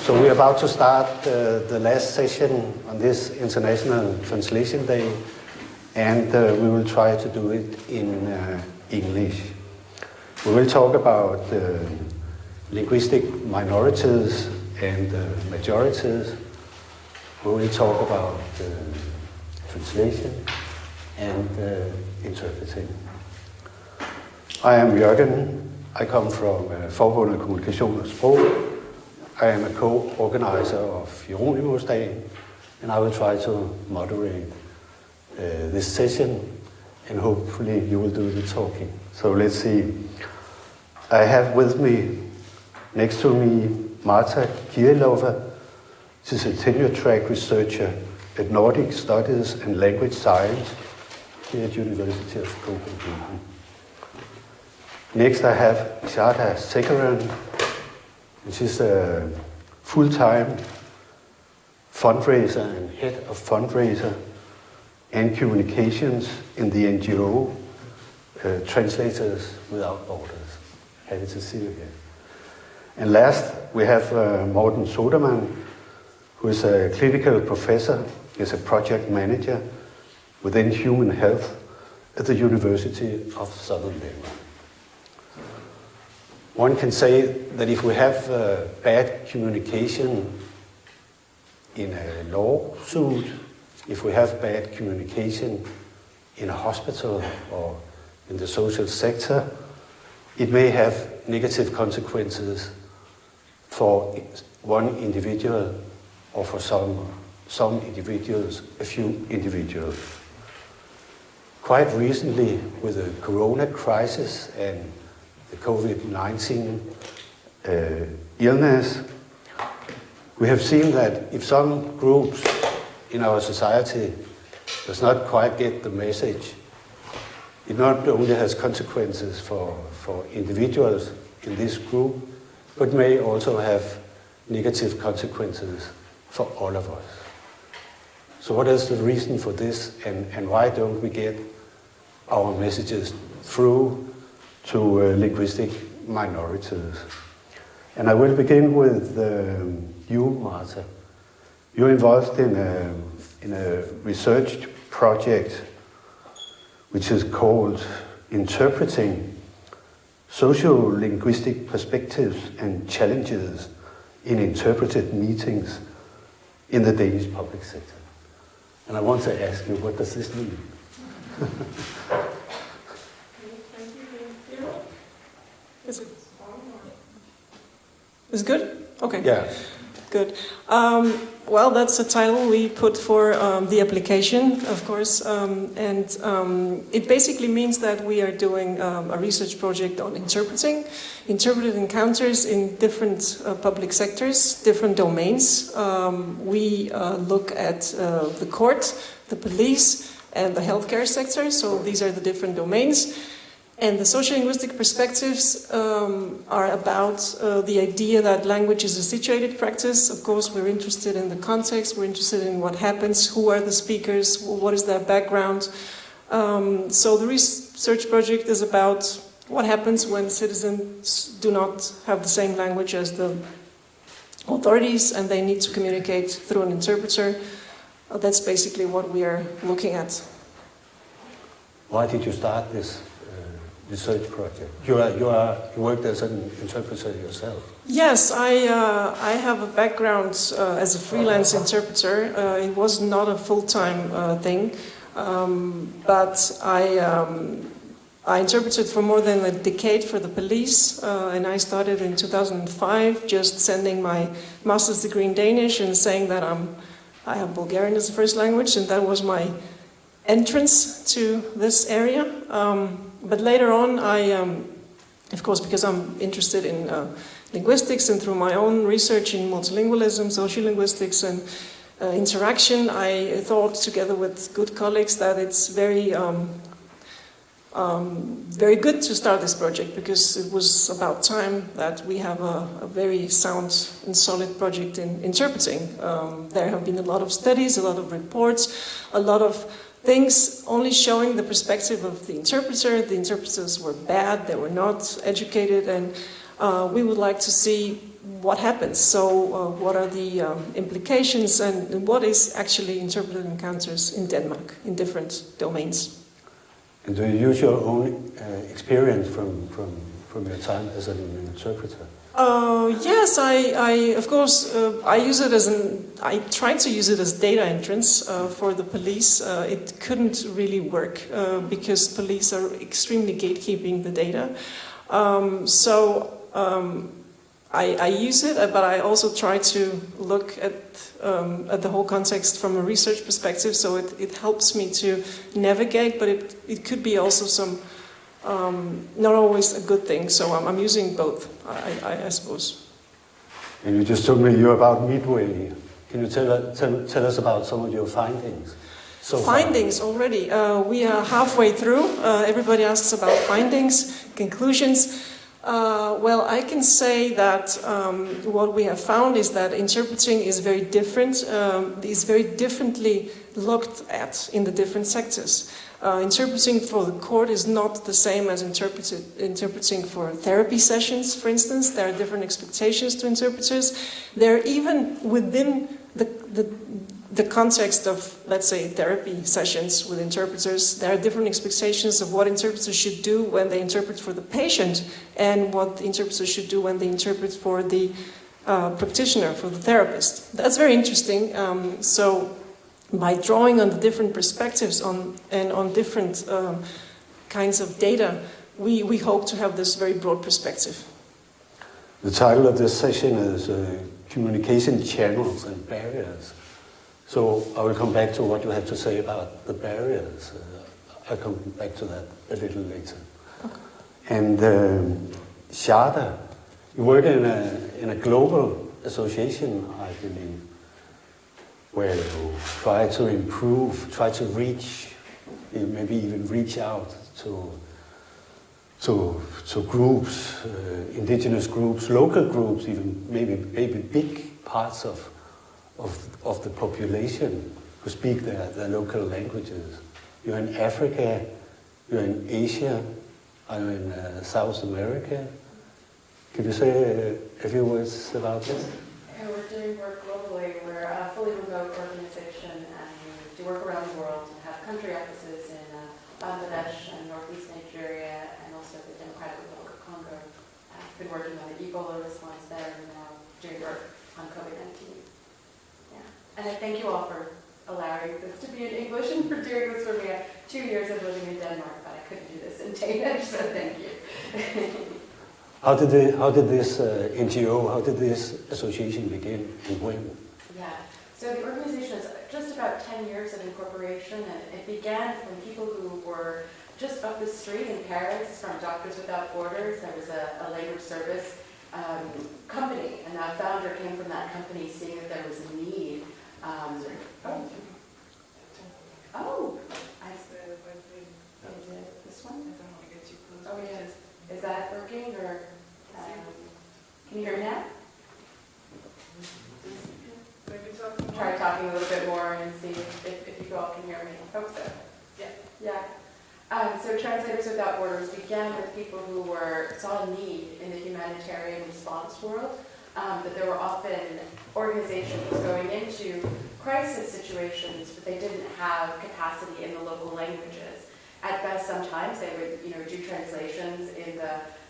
So we're about to start the last session on this International Translation Day, and we will try to do it in English. We will talk about linguistic minorities and majorities. We will talk about translation and interpreting. I am Jørgen. I come from Forbundet Kommunikation og Sprog. I am a co-organizer of Hieronymusdagen, and I will try to moderate this session, and hopefully you will do the talking. So let's see. I have with me, next to me, Marta Kirilova. She's a tenure-track researcher at Nordic Studies and Language Science here at University of Copenhagen. Next I have Shada Sekaran. She's a full-time fundraiser and head of fundraiser and communications in the NGO Translators Without Borders. Happy to see you here. And last, we have Morten Soderman, who is a clinical professor. He's a project manager within human health at the University of Southern Denmark. One can say that if we have bad communication in a lawsuit, if we have bad communication in a hospital or in the social sector, it may have negative consequences for one individual or for some individuals, a few individuals. Quite recently, with the corona crisis and the COVID-19 illness, we have seen that if some groups in our society does not quite get the message, it not only has consequences for individuals in this group, but may also have negative consequences for all of us. So what is the reason for this, and why don't we get our messages through to linguistic minorities? And I will begin with you, Marta. You're involved in a research project which is called Interpreting Socio-Linguistic Perspectives and Challenges in Interpreted Meetings in the Danish Public Sector. And I want to ask you, what does this mean? Is it good? Okay. Yeah. Good. Well, that's the title we put for the application, of course, and it basically means that we are doing a research project on interpreted encounters in different public sectors, different domains. We look at the court, the police, and the healthcare sector, so these are the different domains. And the sociolinguistic perspectives are about the idea that language is a situated practice. Of course, we're interested in the context, we're interested in what happens, who are the speakers, what is their background. So the research project is about what happens when citizens do not have the same language as the authorities and they need to communicate through an interpreter. That's basically what we are looking at. Why did you start this research project? You worked as an interpreter yourself. Yes, I have a background as a freelance interpreter. It was not a full-time thing, but I interpreted for more than a decade for the police, and I started in 2005 just sending my master's degree in Danish and saying that I have Bulgarian as a first language, and that was my entrance to this area. But later on, of course, because I'm interested in linguistics and through my own research in multilingualism, sociolinguistics and interaction, I thought together with good colleagues that it's very good to start this project, because it was about time that we have a very sound and solid project in interpreting. There have been a lot of studies, a lot of reports, a lot of things only showing the perspective of the interpreter. The interpreters were bad, they were not educated, and we would like to see what happens. So what are the implications and what is actually interpreted encounters in Denmark in different domains. And do you use your own experience from your time as an interpreter? Yes, I of course I use it I tried to use it as data entrance for the police. It couldn't really work because police are extremely gatekeeping the data. I use it, but I also try to look at the whole context from a research perspective. So it helps me to navigate, but it could be also some not always a good thing. So I'm using both, I suppose. And you just told me you're about midway. Can you tell us about some of your findings? Findings already. We are halfway through. Everybody asks about findings, conclusions. Well, I can say that what we have found is that interpreting is very different, is very differently looked at in the different sectors. Interpreting for the court is not the same as interpreting for therapy sessions, for instance. There are different expectations to interpreters. There are even within the context of, let's say, therapy sessions with interpreters, there are different expectations of what interpreters should do when they interpret for the patient and what the interpreters should do when they interpret for the practitioner, for the therapist. That's very interesting. So by drawing on the different perspectives and on different kinds of data, we hope to have this very broad perspective. The title of this session is Communication Channels and Barriers. So I will come back to what you have to say about the barriers. I'll come back to that a little later. Okay. And Charter, you work in a global association, I believe, where you try to improve, try to reach, maybe even reach out to groups, indigenous groups, local groups, even maybe big parts of the population who speak their local languages. You're in Africa, you're in Asia, I'm in South America. Could you say a few words about this? Yeah, we're doing work globally. We're a fully remote organization and we do work around the world and have country offices in Bangladesh and northeast Nigeria and also the Democratic Republic of Congo. I've been working on the Ebola response there and now doing work on COVID-19. And I thank you all for allowing this to be in English and for doing this for me. I have 2 years of living in Denmark, but I couldn't do this in Danish, so thank you. How did this NGO, how did this association begin and when? Yeah, so the organization is just about 10 years of incorporation, and it began from people who were just up the street in Paris from Doctors Without Borders. There was a language service company, and that founder came from that company seeing that there was a need. This one? I don't want to get too close. Oh, yes. Is that working, or can you hear me now? Try talking a little bit more and see if you all can hear me. I hope so. Yeah. So Translators Without Borders began with people who saw a need in the humanitarian response world. That there were often organizations going into crisis situations, but they didn't have capacity in the local languages. At best, sometimes they would, do translations in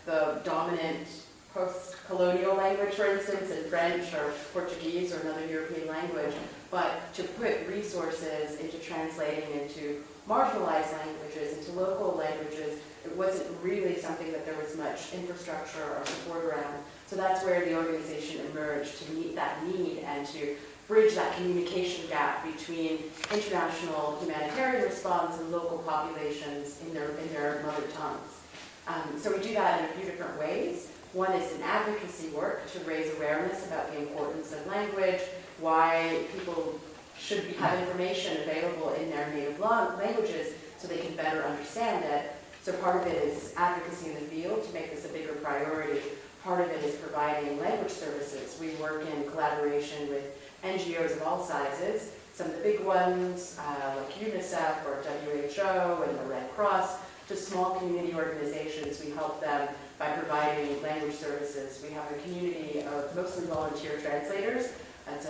the dominant post-colonial language, for instance, in French or Portuguese or another European language. But to put resources into translating into marginalized languages, into local languages, it wasn't really something that there was much infrastructure or support around. So that's where the organization emerged, to meet that need and to bridge that communication gap between international humanitarian response and local populations in their mother tongues. So we do that in a few different ways. One is an advocacy work to raise awareness about the importance of language, why people should have information available in their native languages so they can better understand it. So part of it is advocacy in the field to make this a bigger priority. Part of it is providing language services. We work in collaboration with NGOs of all sizes, some of the big ones like UNICEF or WHO and the Red Cross, to small community organizations. We help them by providing language services. We have a community of mostly volunteer translators. That's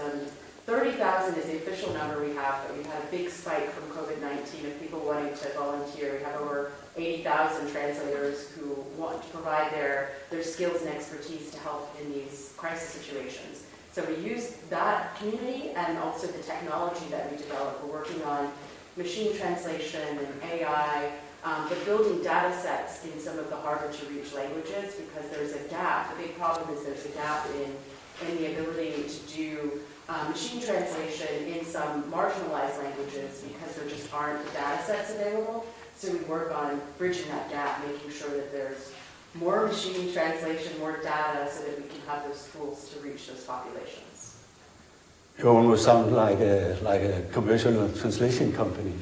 30,000 is the official number we have, but we've had a big spike from COVID-19 of people wanting to volunteer. We have over 80,000 translators who want to provide their skills and expertise to help in these crisis situations. So we use that community and also the technology that we develop. We're working on machine translation and AI, but building data sets in some of the harder to reach languages because there's a gap. The big problem is there's a gap in the ability to do machine translation in some marginalized languages because there just aren't the data sets available. So we work on bridging that gap, making sure that there's more machine translation, more data, so that we can have those tools to reach those populations. You almost sound like a commercial translation company.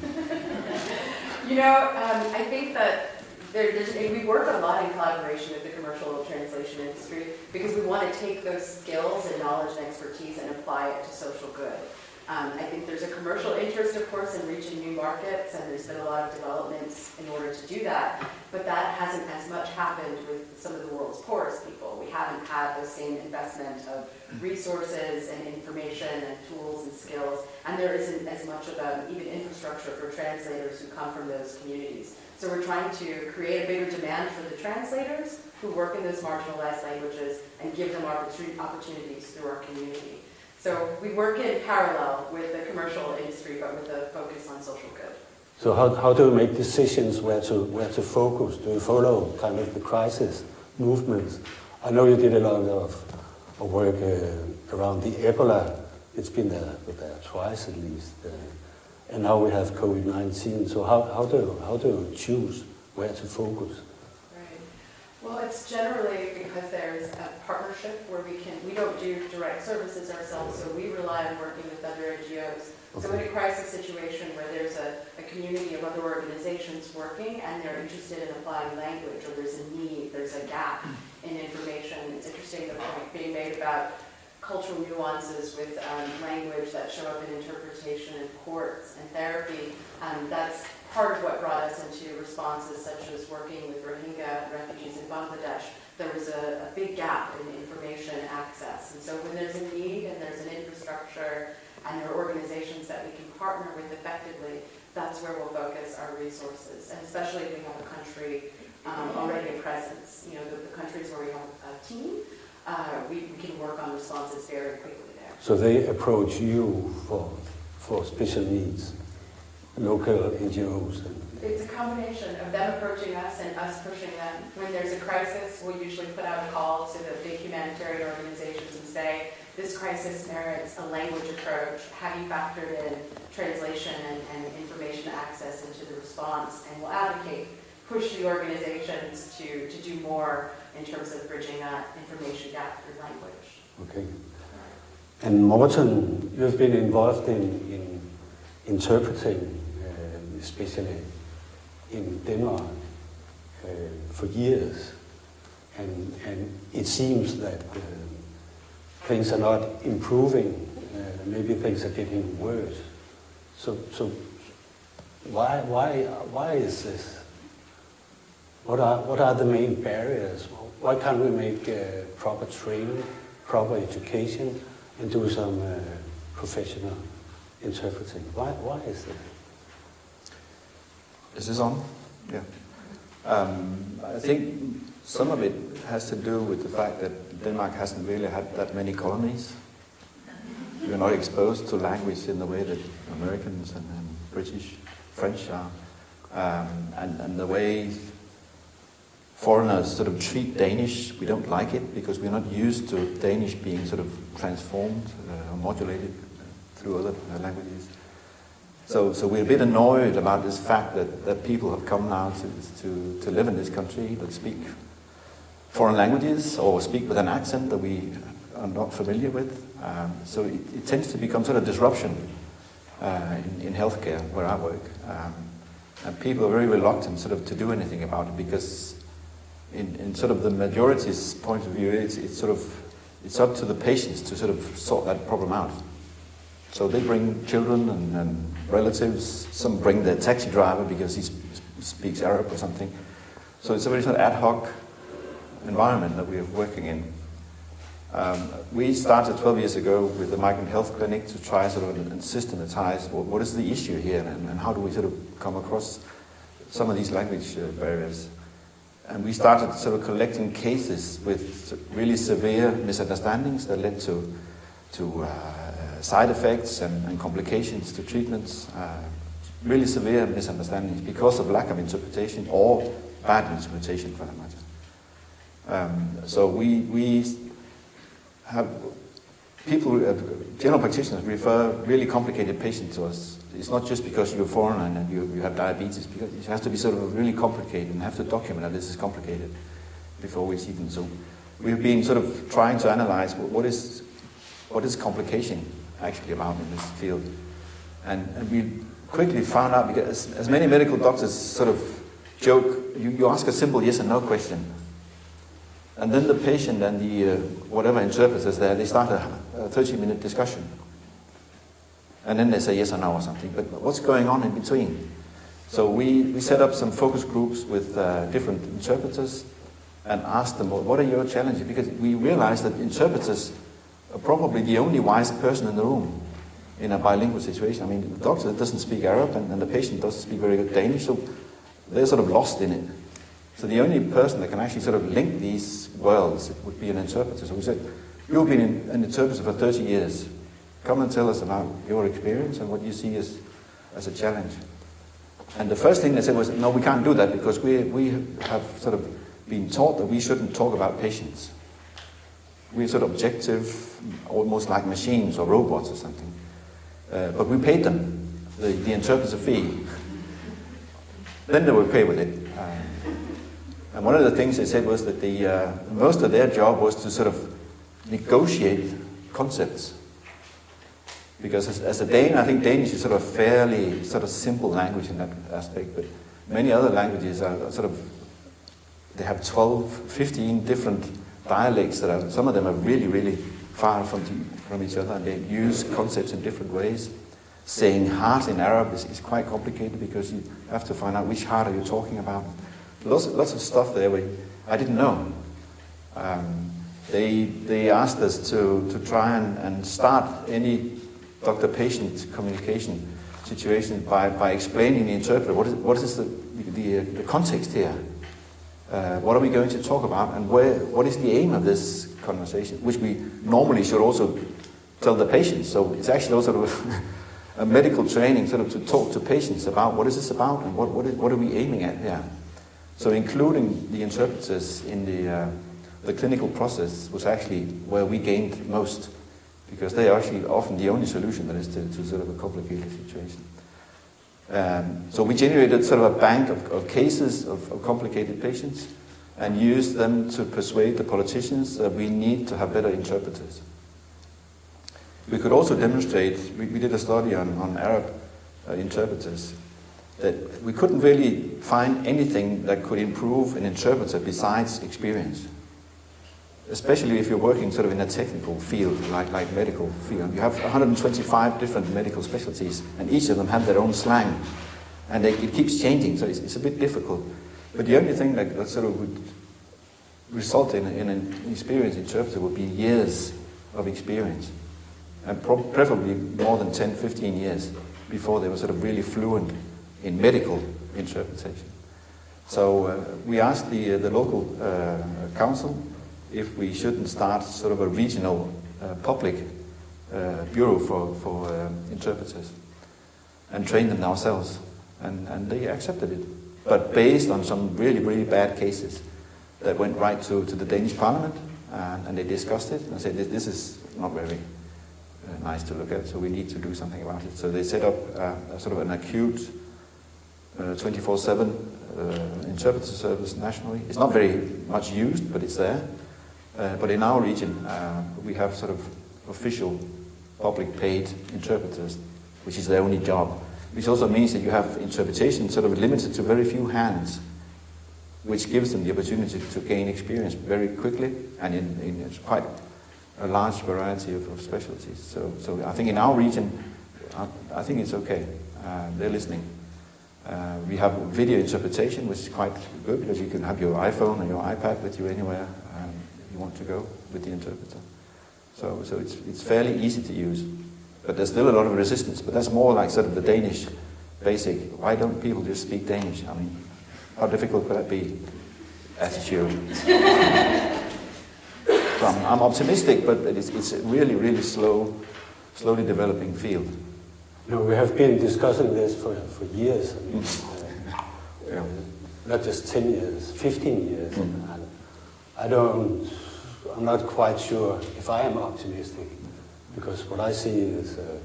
I think that we work a lot in collaboration with the commercial translation industry because we want to take those skills and knowledge and expertise and apply it to social good. I think there's a commercial interest, of course, in reaching new markets, and there's been a lot of developments in order to do that, but that hasn't as much happened with some of the world's poorest people. We haven't had the same investment of resources and information and tools and skills, and there isn't as much of even infrastructure for translators who come from those communities. So we're trying to create a bigger demand for the translators who work in those marginalized languages and give them opportunities through our community. So we work in parallel with the commercial industry, but with a focus on social good. So how do you make decisions where to focus? Do you follow kind of the crisis movements? I know you did a lot of work around the Ebola. It's been there twice at least. And now we have COVID-19. So how do you choose where to focus? Right. Well, it's generally because there's a partnership where we don't do direct services ourselves, so we rely on working with other NGOs. Okay. So in a crisis situation where there's a community of other organizations working and they're interested in applying language, or there's a need, there's a gap in information. It's interesting the point being made about cultural nuances with language that show up in interpretation in courts and therapy. That's part of what brought us into responses such as working with Rohingya refugees in Bangladesh. There was a big gap in information access. And so when there's a need and there's an infrastructure and there are organizations that we can partner with effectively, that's where we'll focus our resources. And especially if we have a country already a presence. The countries where we have a team, we can work on responses very quickly there. So they approach you for special needs, local NGOs? It's a combination of them approaching us and us pushing them. When there's a crisis, we'll usually put out a call to the big humanitarian organizations and say, this crisis merits a language approach. Have you factored in translation and information access into the response? And we'll advocate, push the organizations to do more in terms of bridging that information gap through language. Okay. And Morten, you've been involved in interpreting, especially in Denmark, for years. And it seems that things are not improving. Maybe things are getting worse. So why is this? What are the main barriers? Why can't we make proper training, proper education, and do some professional interpreting? Why is that? Is this on? Yeah. I think some of it has to do with the fact that Denmark hasn't really had that many colonies. We're not exposed to language in the way that Americans and British, French are. And the way foreigners sort of treat Danish, we don't like it because we're not used to Danish being sort of transformed or modulated through other languages. So we're a bit annoyed about this fact that people have come now to live in this country that speak foreign languages or speak with an accent that we are not familiar with. So it tends to become sort of disruption in healthcare where I work. And people are very reluctant sort of to do anything about it because in sort of the majority's point of view, it's up to the patients to sort of sort that problem out. So they bring children and relatives. Some bring their taxi driver because he speaks Arab or something. So it's a very sort of ad hoc environment that we are working in. We started 12 years ago with the Migrant Health Clinic to try sort of and systematize what is the issue here and how do we sort of come across some of these language barriers. And we started sort of collecting cases with really severe misunderstandings that led to side effects and complications to treatments, really severe misunderstandings because of lack of interpretation or bad interpretation for that matter. So we have people, general practitioners refer really complicated patients to us. It's not just because you're foreign and you have diabetes, because it has to be sort of really complicated and have to document that this is complicated before we see them. So we've been sort of trying to analyze what is complication actually about in this field. And we quickly found out, because as many medical doctors sort of joke, you ask a simple yes and no question. And then the patient and the whatever interpreters there, they start a 30-minute discussion. And then they say yes or no or something. But what's going on in between? So we set up some focus groups with different interpreters and asked them, what are your challenges? Because we realized that interpreters are probably the only wise person in the room in a bilingual situation. I mean, the doctor doesn't speak Arab and the patient doesn't speak very good Danish, so they're sort of lost in it. So the only person that can actually sort of link these worlds would be an interpreter. So we said, you've been an interpreter for 30 years. Come and tell us about your experience and what you see as a challenge. And the first thing they said was, no, we can't do that because we have sort of been taught that we shouldn't talk about patients. We're sort of objective, almost like machines or robots or something. But we paid them the interpreter fee. Then they would pay with it. And one of the things they said was that most of their job was to sort of negotiate concepts. Because as a Dane, I think Danish is sort of fairly sort of simple language in that aspect, but many other languages are sort of, they have 12, 15 different dialects that are, some of them are really, really far from each other, and they use concepts in different ways. Saying heart in Arab is quite complicated because you have to find out which heart are you talking about. Lots of stuff there where I didn't know. They asked us to try and start any doctor-patient communication situation by explaining the interpreter what is the context here. What are we going to talk about, and what is the aim of this conversation, which we normally should also tell the patients. So it's actually also a medical training sort of to talk to patients about what is this about and what are we aiming at here. So including the interpreters in the clinical process was actually where we gained most, because they are actually often the only solution that is to sort of a complicated situation. So we generated sort of a bank of cases of complicated patients and used them to persuade the politicians that we need to have better interpreters. We could also demonstrate, we did a study on Arab interpreters, that we couldn't really find anything that could improve an interpreter besides experience. Especially if you're working sort of in a technical field, like medical field. You have 125 different medical specialties, and each of them have their own slang. And it keeps changing, so it's a bit difficult. But the only thing that sort of would result in an experienced interpreter would be years of experience. And preferably more than 10, 15 years before they were sort of really fluent in medical interpretation. So we asked the local council if we shouldn't start sort of a regional public bureau for interpreters and train them ourselves. And they accepted it. But based on some really, really bad cases that went right to the Danish parliament, and they discussed it and said, this is not very nice to look at, so we need to do something about it. So they set up sort of an acute 24/7 interpreter service nationally. It's not very much used, but it's there. But in our region, we have sort of official public paid interpreters, which is their only job. Which also means that you have interpretation sort of limited to very few hands, which gives them the opportunity to gain experience very quickly and in quite a large variety of specialties. So I think in our region, I think it's okay. They're listening. We have video interpretation, which is quite good because you can have your iPhone or your iPad with you anywhere you want to go with the interpreter. So it's fairly easy to use. But there's still a lot of resistance. But that's more like sort of the Danish basic, why don't people just speak Danish? I mean, how difficult could that be? Attitude. So I'm optimistic, but it's a really, really slowly developing field. No, we have been discussing this for years. I mean, Yeah. Not just 10 years, 15 years. And I'm not quite sure if I am optimistic, because what I see is a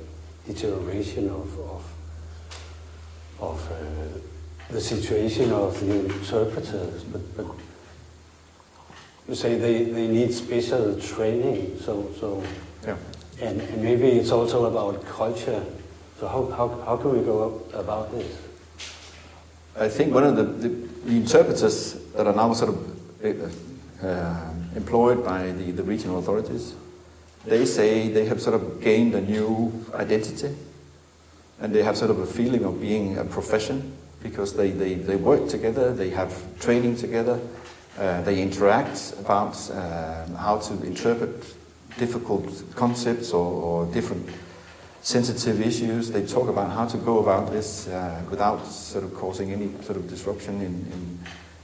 deterioration of the situation of the interpreters. But you say they need special training, so Yeah. and maybe it's also about culture. So how can we go about this? I think one of the interpreters that are now sort of employed by the regional authorities, they say they have sort of gained a new identity, and they have sort of a feeling of being a profession, because they work together, they have training together, they interact about how to interpret difficult concepts or different sensitive issues. They talk about how to go about this without sort of causing any sort of disruption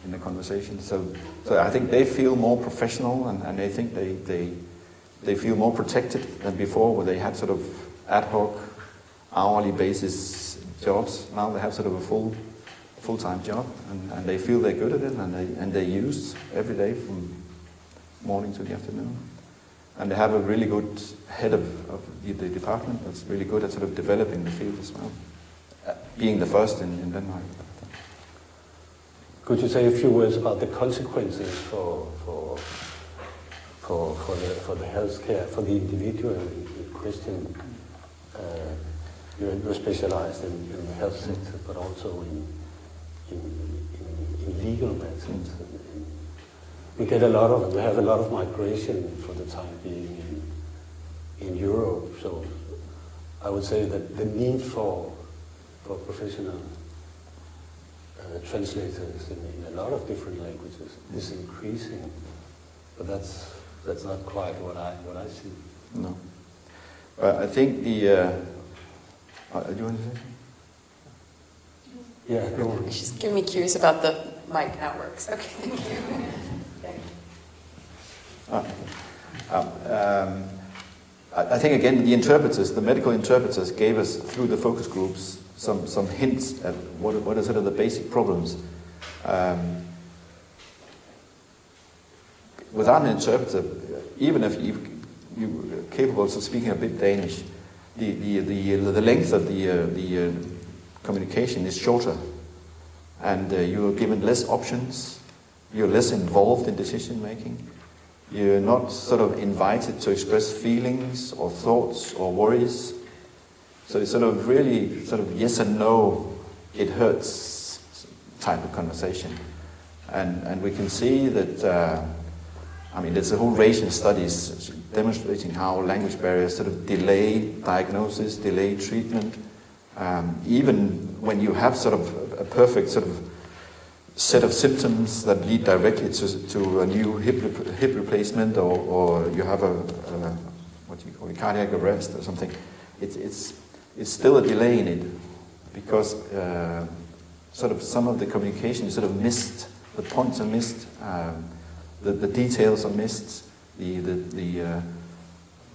in the conversation. So I think they feel more professional, and they think they feel more protected than before, where they had sort of ad hoc, hourly basis jobs. Now they have sort of a full-time job, and they feel they're good at it, and they're used every day from morning to the afternoon. And they have a really good head of the department that's really good at sort of developing the field as well, being the first in Denmark. Could you say a few words about the consequences for the healthcare, for the individual Christian? You're specialized in the health sector, but also in legal matters. We have a lot of migration for the time being in Europe. So I would say that the need for professional translators in a lot of different languages is increasing. But that's not quite what I see. No. I think do you want to say something? Yeah, go on. She's getting me curious about the mic, how it works. Okay, thank you. I think again the medical interpreters gave us through the focus groups some hints at what are sort of the basic problems. Without an interpreter, even if you're capable of speaking a bit Danish, the length of the communication is shorter, and you're given less options. You're less involved in decision making. You're not sort of invited to express feelings or thoughts or worries. So it's sort of really sort of yes and no, it hurts type of conversation. And we can see that, there's a whole range of studies demonstrating how language barriers sort of delay diagnosis, delay treatment. Even when you have sort of a perfect sort of set of symptoms that lead directly to a new hip replacement, or you have a cardiac arrest or something, it's still a delay in it, because sort of some of the communication is sort of missed, the points are missed, the details are missed, the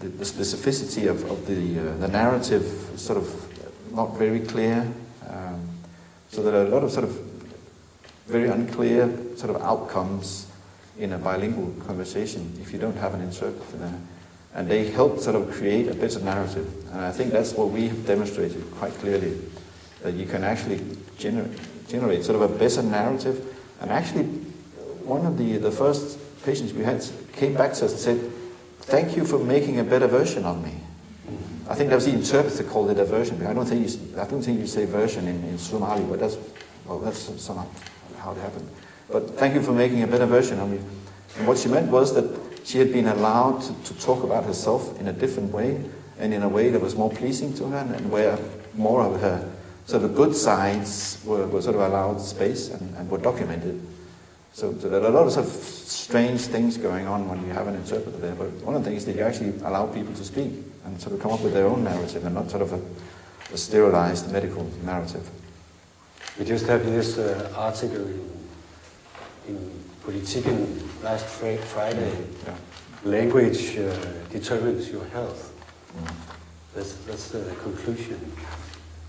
specificity of the narrative is sort of not very clear. So there are a lot of sort of very unclear sort of outcomes in a bilingual conversation if you don't have an interpreter there. And they help sort of create a better narrative. And I think that's what we have demonstrated quite clearly, that you can actually generate sort of a better narrative. And actually, one of the first patients we had came back to us and said, "Thank you for making a better version of me." I think that was the interpreter called it a version. I don't think you say version in Somali, but that's somehow how it happened. But thank you for making a better version of me. And what she meant was that she had been allowed to talk about herself in a different way, and in a way that was more pleasing to her, and where more of her sort of good sides were sort of allowed space and were documented. So there are a lot of sort of strange things going on when you have an interpreter there, but one of the things is that you actually allow people to speak and sort of come up with their own narrative and not sort of a sterilized medical narrative. We just have this article in Politik last Friday. Yeah. Language determines your health. That's the conclusion.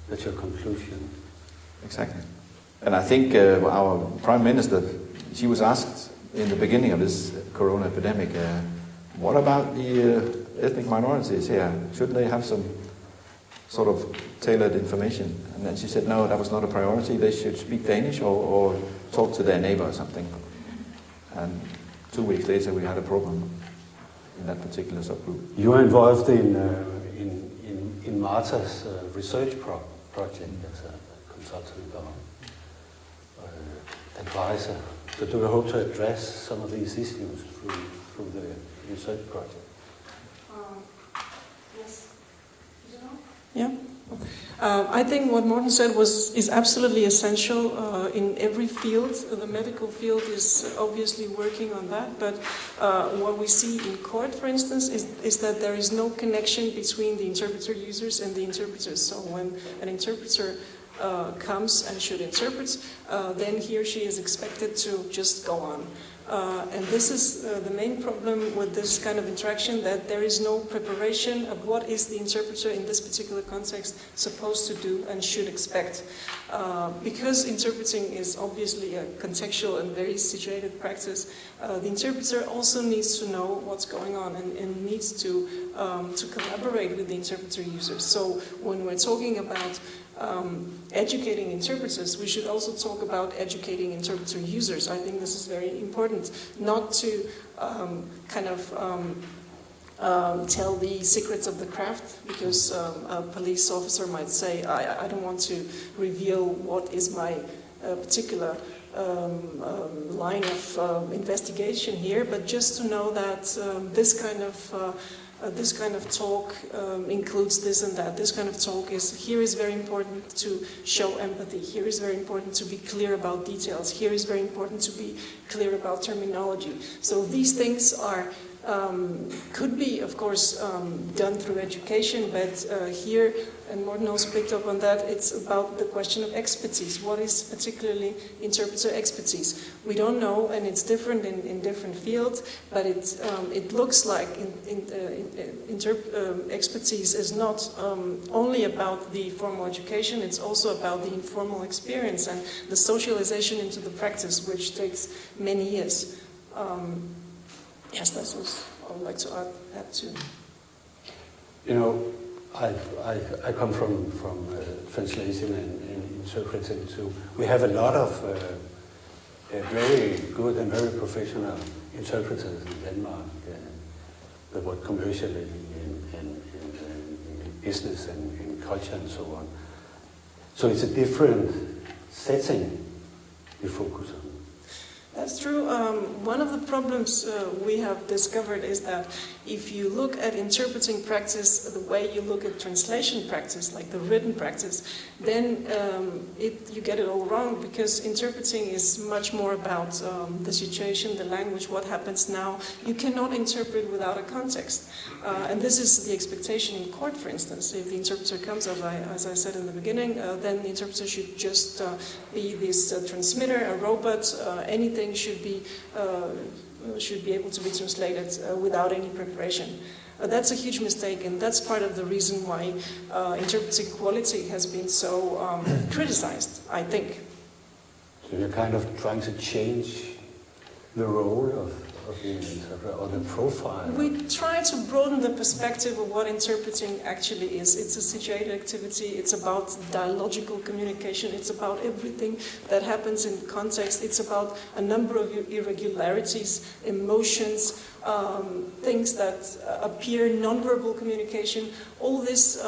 That's your conclusion. Exactly. And I think our Prime Minister, she was asked in the beginning of this corona epidemic, what about the ethnic minorities here? Shouldn't they have some sort of tailored information? And then she said, no, that was not a priority. They should speak Danish or talk to their neighbor or something. And 2 weeks later, we had a problem in that particular subgroup. You are involved in Martha's research project as a consultant or advisor. So do you hope to address some of these issues through the research project? Yes. Yeah. I think what Morten said is absolutely essential in every field. The medical field is obviously working on that, but what we see in court, for instance, is that there is no connection between the interpreter users and the interpreters. So when an interpreter comes and should interpret, then he or she is expected to just go on. And this is the main problem with this kind of interaction, that there is no preparation of what is the interpreter in this particular context supposed to do and should expect. Because interpreting is obviously a contextual and very situated practice, the interpreter also needs to know what's going on and needs to collaborate with the interpreter users. So when we're talking about educating interpreters, we should also talk about educating interpreter users. I think this is very important, not to tell the secrets of the craft, because a police officer might say, I don't want to reveal what is my particular line of investigation here, but just to know that this kind of talk includes this and that. This kind of talk is very important to show empathy. Here is very important to be clear about details. Here is very important to be clear about terminology. So these things could be, of course, done through education, but here, and Morten also picked up on that, it's about the question of expertise. What is particularly interpreter expertise? We don't know, and it's different in different fields, but it looks like expertise is not only about the formal education, it's also about the informal experience and the socialization into the practice, which takes many years. Yes, that's what I would like to add to. You know, I come from translation and interpreting too. We have a lot of very good and very professional interpreters in Denmark. The word commercial in business and in culture and so on. So it's a different setting we focus on. That's true. One of the problems we have discovered is that if you look at interpreting practice the way you look at translation practice, like the written practice, then you get it all wrong, because interpreting is much more about the situation, the language, what happens now. You cannot interpret without a context. And this is the expectation in court, for instance. If the interpreter comes, as I said in the beginning, then the interpreter should just be this transmitter, a robot, anything should be able to be translated without any preparation. That's a huge mistake, and that's part of the reason why interpreting quality has been so criticized, I think. So you're kind of trying to change the role of the interpreter, or the profile? We try to broaden the perspective of what interpreting actually is. It's a situated activity, it's about dialogical communication, it's about everything that happens in context, it's about a number of irregularities, emotions, things that appear, nonverbal communication. All this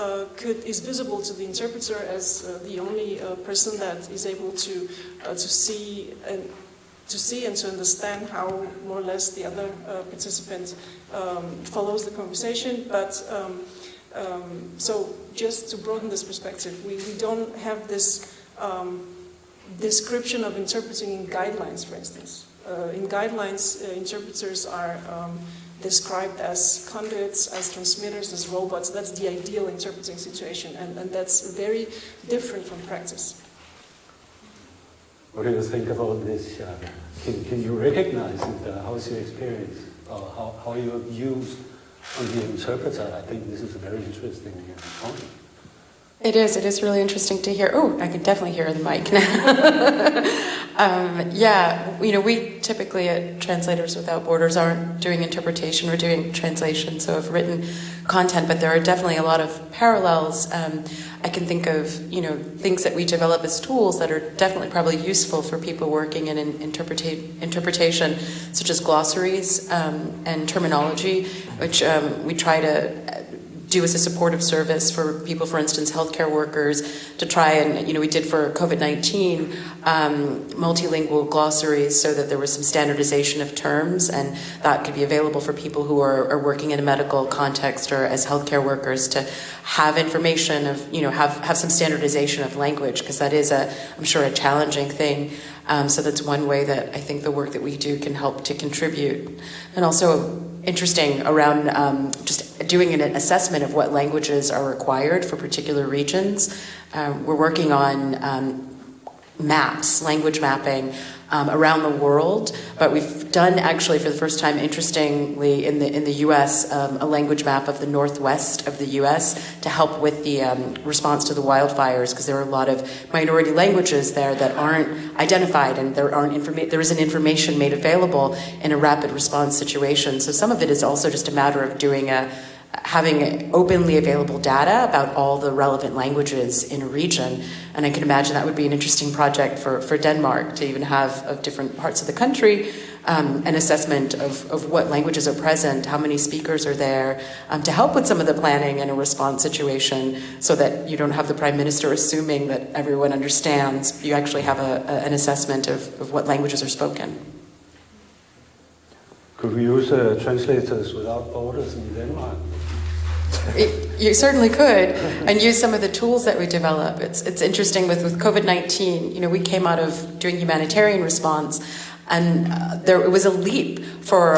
is visible to the interpreter as the only person that is able to see and to understand how more or less the other participant follows the conversation. But so just to broaden this perspective, we don't have this description of interpreting in guidelines, for instance. in guidelines, interpreters are described as conduits, as transmitters, as robots. That's the ideal interpreting situation, and that's very different from practice. What do you think about this, Shaka? Can you recognize it? How's your experience? Or how you used on the interpreter? I think this is a very interesting point. It is really interesting to hear. Oh, I can definitely hear the mic now. Yeah, we typically at Translators Without Borders aren't doing interpretation, we're doing translation, so of written content, but there are definitely a lot of parallels. I can think of, things that we develop as tools that are definitely probably useful for people working in interpretation, such as glossaries and terminology, which we try to do as a supportive service for people, for instance, healthcare workers, to try and, we did for COVID-19 multilingual glossaries so that there was some standardization of terms, and that could be available for people who are working in a medical context or as healthcare workers to have information of, have some standardization of language, because that is I'm sure a challenging thing. So that's one way that I think the work that we do can help to contribute. And also interesting around just doing an assessment of what languages are required for particular regions. We're working on maps, language mapping around the world, but we've done actually for the first time, interestingly, in the U.S., a language map of the northwest of the U.S. to help with the response to the wildfires, because there are a lot of minority languages there that aren't identified, and there isn't information made available in a rapid response situation. So some of it is also just a matter of having openly available data about all the relevant languages in a region. And I can imagine that would be an interesting project for Denmark, to even have of different parts of the country an assessment of what languages are present, how many speakers are there, to help with some of the planning in a response situation, so that you don't have the Prime Minister assuming that everyone understands. You actually have an assessment of what languages are spoken. Could we use Translators Without Borders in Denmark? You certainly could, and use some of the tools that we develop. It's interesting with COVID-19. We came out of doing humanitarian response, and it was a leap for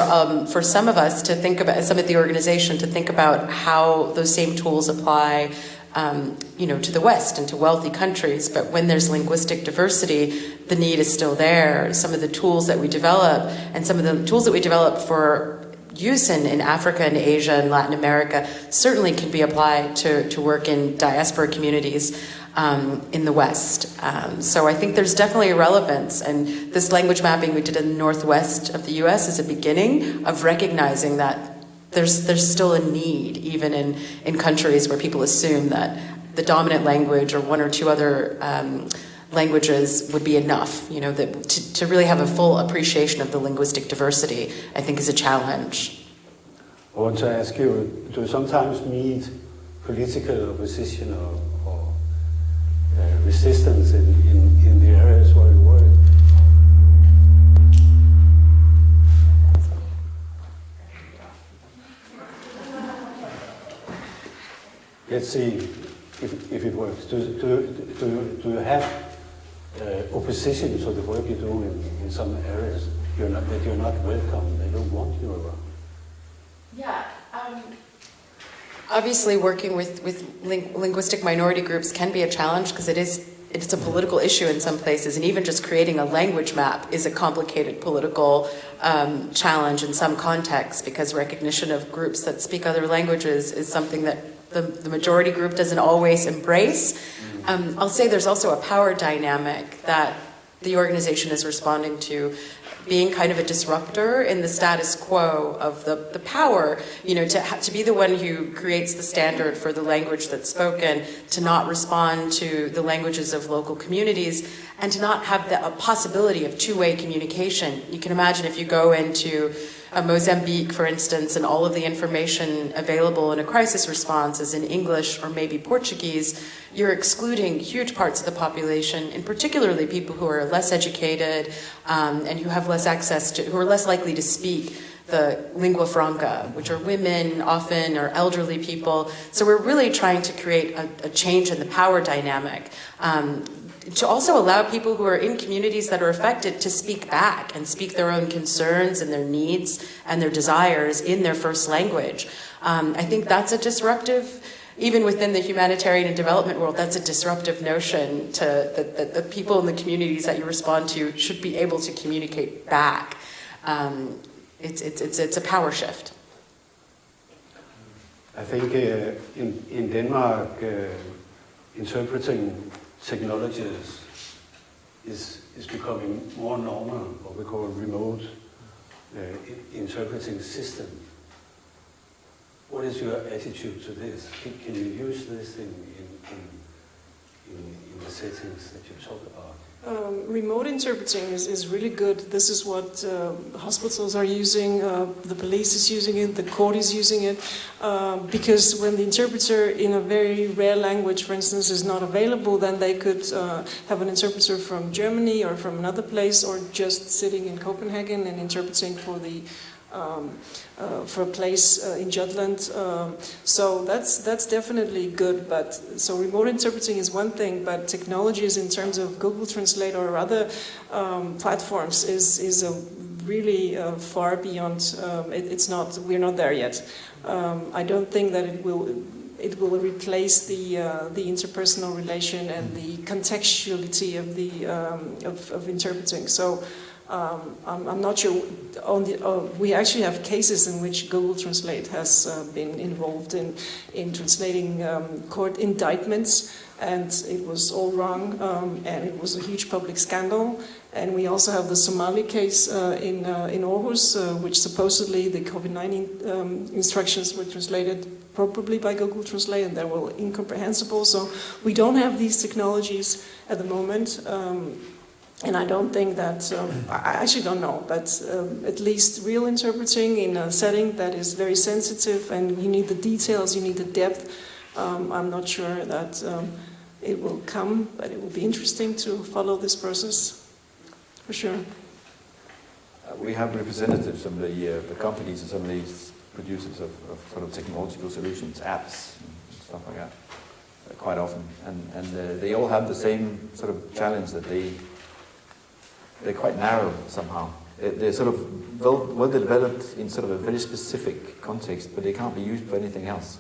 some of us to think about, some of the organization to think about how those same tools apply, to the West and to wealthy countries. But when there's linguistic diversity, the need is still there. Some of the tools that we develop, and some of the tools that we develop for use in Africa and Asia and Latin America, certainly can be applied to work in diaspora communities in the West. So I think there's definitely a relevance, and this language mapping we did in the northwest of the US is a beginning of recognizing that there's still a need, even in countries where people assume that the dominant language or one or two other languages would be enough. That to really have a full appreciation of the linguistic diversity, I think, is a challenge. I want to ask you, do you sometimes meet political opposition or resistance in the areas where you work? Let's see if it works. Do you have opposition to the work you do in some areas that you're not welcome, they don't want you around? Yeah. Obviously, working with linguistic minority groups can be a challenge, because it's a political issue in some places, and even just creating a language map is a complicated political challenge in some contexts, because recognition of groups that speak other languages is something that the majority group doesn't always embrace. I'll say there's also a power dynamic that the organization is responding to, being kind of a disruptor in the status quo of the power, to be the one who creates the standard for the language that's spoken, to not respond to the languages of local communities, and to not have a possibility of two-way communication. You can imagine if you go into Mozambique, for instance, and all of the information available in a crisis response is in English or maybe Portuguese, you're excluding huge parts of the population, and particularly people who are less educated and who have less access to, who are less likely to speak the lingua franca, which are women often or elderly people. So we're really trying to create a change in the power dynamic. To also allow people who are in communities that are affected to speak back and speak their own concerns and their needs and their desires in their first language. I think that's a disruptive, even within the humanitarian and development world, that's a disruptive notion that the people in the communities that you respond to should be able to communicate back. It's a power shift. I think in Denmark, interpreting technologies is becoming more normal, what we call remote interpreting system. What is your attitude to this? Can you use this in the settings that you talk about? Remote interpreting is really good. This is what hospitals are using, the police is using it, the court is using it, because when the interpreter in a very rare language, for instance, is not available, then they could have an interpreter from Germany or from another place, or just sitting in Copenhagen and interpreting for the for a place in Jutland. So that's definitely good. But so remote interpreting is one thing, but technologies in terms of Google Translate or other platforms is a really far beyond. It's not. We're not there yet. I don't think that it will replace the interpersonal relation and the contextuality of the of interpreting. So. I'm not sure. We actually have cases in which Google Translate has been involved in translating court indictments, and it was all wrong, and it was a huge public scandal. And we also have the Somali case in Aarhus, which supposedly the COVID-19 instructions were translated probably by Google Translate, and they were incomprehensible. So we don't have these technologies at the moment. And I don't think that, I actually don't know, but at least real interpreting in a setting that is very sensitive and you need the details, you need the depth, I'm not sure that it will come, but it will be interesting to follow this process, for sure. We have representatives from the companies and some of these producers of sort of technological solutions, apps, and stuff like that, quite often. And they all have the same sort of challenge that they're quite narrow somehow. They're sort of well developed in sort of a very specific context, but they can't be used for anything else.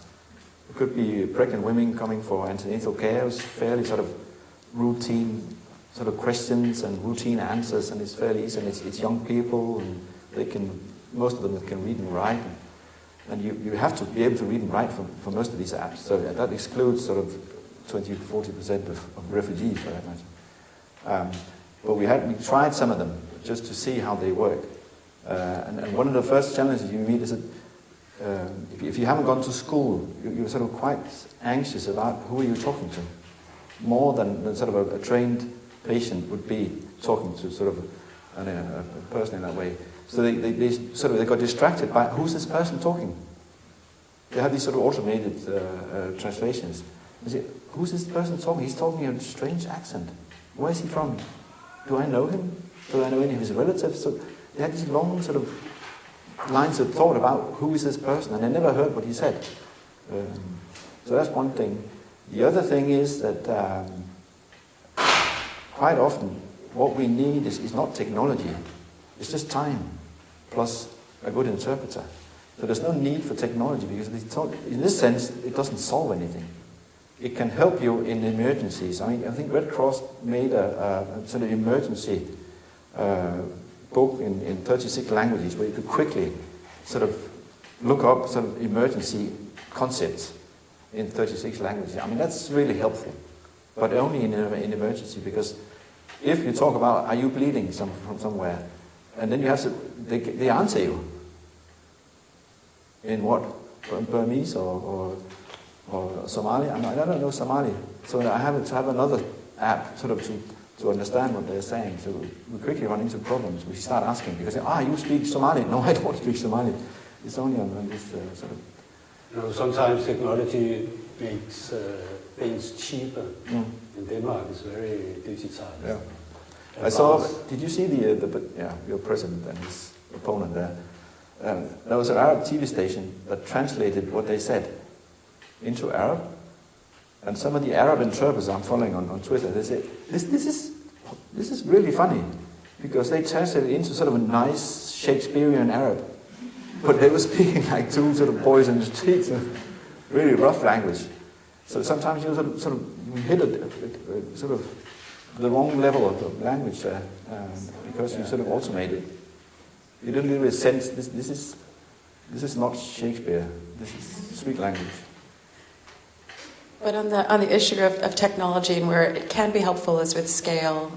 It could be pregnant women coming for antenatal care. It's fairly sort of routine sort of questions and routine answers, and it's fairly easy. And it's young people, and most of them can read and write. And you have to be able to read and write for most of these apps. So that excludes sort of 20-40% of refugees, for that matter. But we tried some of them just to see how they work. And one of the first challenges you meet is that if you haven't gone to school, you're sort of quite anxious about who are you talking to, more than sort of a trained patient would be talking to sort of a person in that way. So they got distracted by who's this person talking. They have these sort of automated translations. They say, who's this person talking? He's talking in a strange accent. Where is he from? Do I know him? Do I know any of his relatives? So they had these long sort of lines of thought about who is this person, and they never heard what he said. So that's one thing. The other thing is that quite often what we need is not technology. It's just time, plus a good interpreter. So there's no need for technology, because in this sense it doesn't solve anything. It can help you in emergencies. I mean, I think Red Cross made a sort of emergency book in 36 languages where you could quickly sort of look up sort of emergency concepts in 36 languages. I mean, that's really helpful, but only in emergency, because if you talk about, are you bleeding from somewhere, and then you have to, they answer you in what? Burmese or Somali? I don't know Somali. So I have to have another app sort of to understand what they're saying. So we quickly run into problems. We start asking, because you speak Somali? No, I don't speak Somali. It's only on this sort of... You know, sometimes technology makes things cheaper. In Denmark, it's very digitized. Yeah. I saw. Did you see your president and his opponent there? there was an Arab TV station that translated what they said into Arab, and some of the Arab interpreters I'm following on Twitter, they say, this is really funny, because they translated it into sort of a nice Shakespearean Arab, but they were speaking like two sort of boys in the streets, really rough language. So sometimes you sort of hit sort of the wrong level of language there, because you sort of automate it. You don't really sense this is not Shakespeare. This is sweet language. But on the issue of technology and where it can be helpful is with scale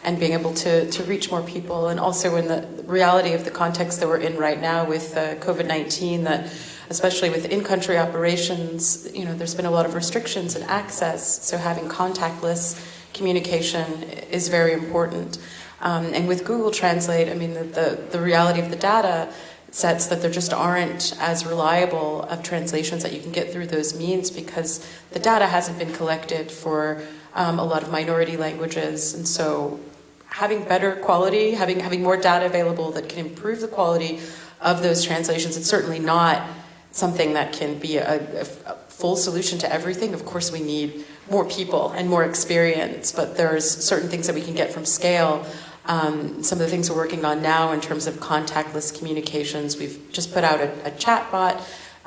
and being able to reach more people, and also in the reality of the context that we're in right now with COVID-19, that especially with in-country operations, there's been a lot of restrictions in access, so having contactless communication is very important. And with Google Translate, I mean, the reality of the data sets that there just aren't as reliable of translations that you can get through those means, because the data hasn't been collected for a lot of minority languages. And so having better quality, having more data available that can improve the quality of those translations, it's certainly not something that can be a full solution to everything. Of course, we need more people and more experience, but there's certain things that we can get from scale. Some of the things we're working on now in terms of contactless communications, we've just put out a chat bot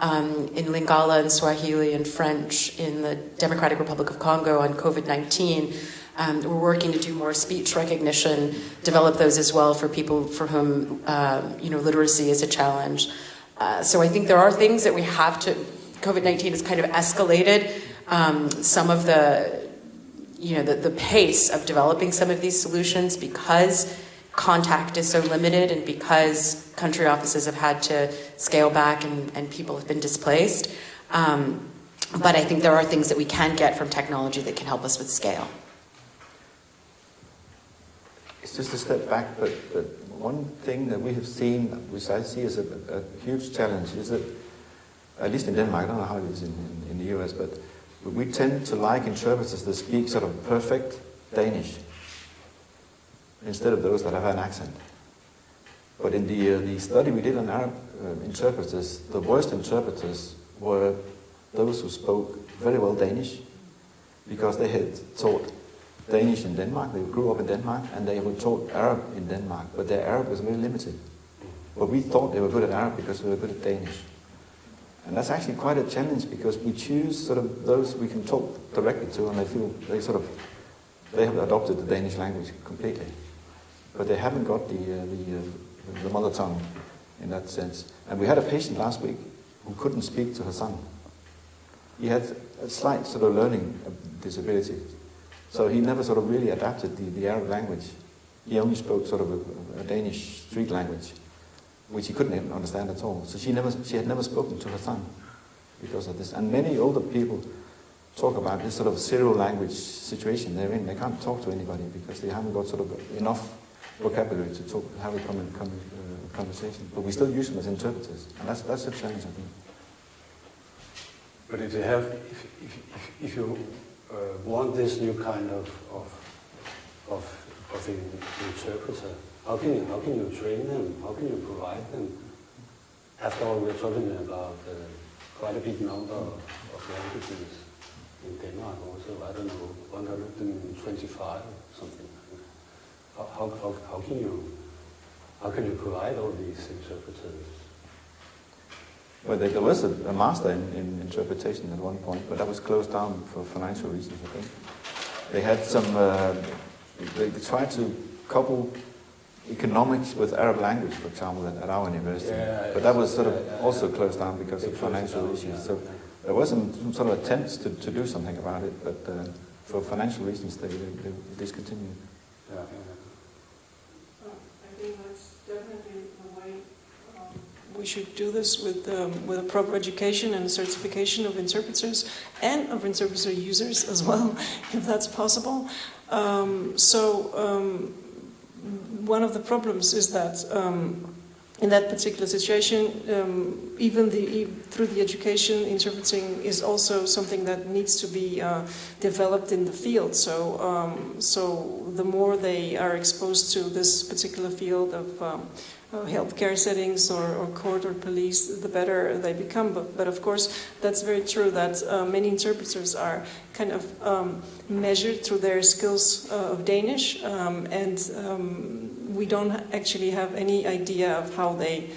in Lingala and Swahili and French in the Democratic Republic of Congo on COVID-19. We're working to do more speech recognition, develop those as well for people for whom literacy is a challenge. So I think there are things that we have to. COVID-19 has kind of escalated some of the pace of developing some of these solutions, because contact is so limited and because country offices have had to scale back and people have been displaced. But I think there are things that we can get from technology that can help us with scale. It's just a step back, but one thing that we have seen, which I see as a huge challenge, is that, at least in Denmark, I don't know how it is in the US, but we tend to like interpreters that speak sort of perfect Danish instead of those that have an accent. But in the study we did on Arab interpreters, the worst interpreters were those who spoke very well Danish, because they had taught Danish in Denmark, they grew up in Denmark, and they were taught Arab in Denmark, but their Arab was very limited. But we thought they were good at Arab because we were good at Danish. And that's actually quite a challenge, because we choose sort of those we can talk directly to, and they feel they have adopted the Danish language completely, but they haven't got the mother tongue in that sense. And we had a patient last week who couldn't speak to her son. He had a slight sort of learning disability, so he never sort of really adapted the Arab language. He only spoke sort of a Danish street language, which he couldn't even understand at all. So she had never spoken to her son because of this. And many older people talk about this sort of zero language situation they're in. They can't talk to anybody because they haven't got sort of enough vocabulary to have a conversation. But we still use them as interpreters, and that's a challenge, I think. But if you want this new kind of interpreter, how can you train them? How can you provide them? After all, we're talking about quite a big number of languages in Denmark also. I don't know, 125 or something. How can you provide all these interpreters? Well, there was a master in interpretation at one point, but that was closed down for financial reasons, I think. They had some. They tried to couple economics with Arab language, for example, at our university. But that was sort of also closed down because of financial issues. So there was some sort of attempts to do something about it, but for financial reasons they discontinued. I think that's definitely the way we should do this with a proper education and certification of interpreters and of interpreter users as well, if that's possible. One of the problems is that in that particular situation, even through the education, interpreting is also something that needs to be developed in the field. So the more they are exposed to this particular field of healthcare settings or court or police, the better they become. But of course, that's very true that many interpreters are kind of measured through their skills of Danish, and we don't actually have any idea of how they,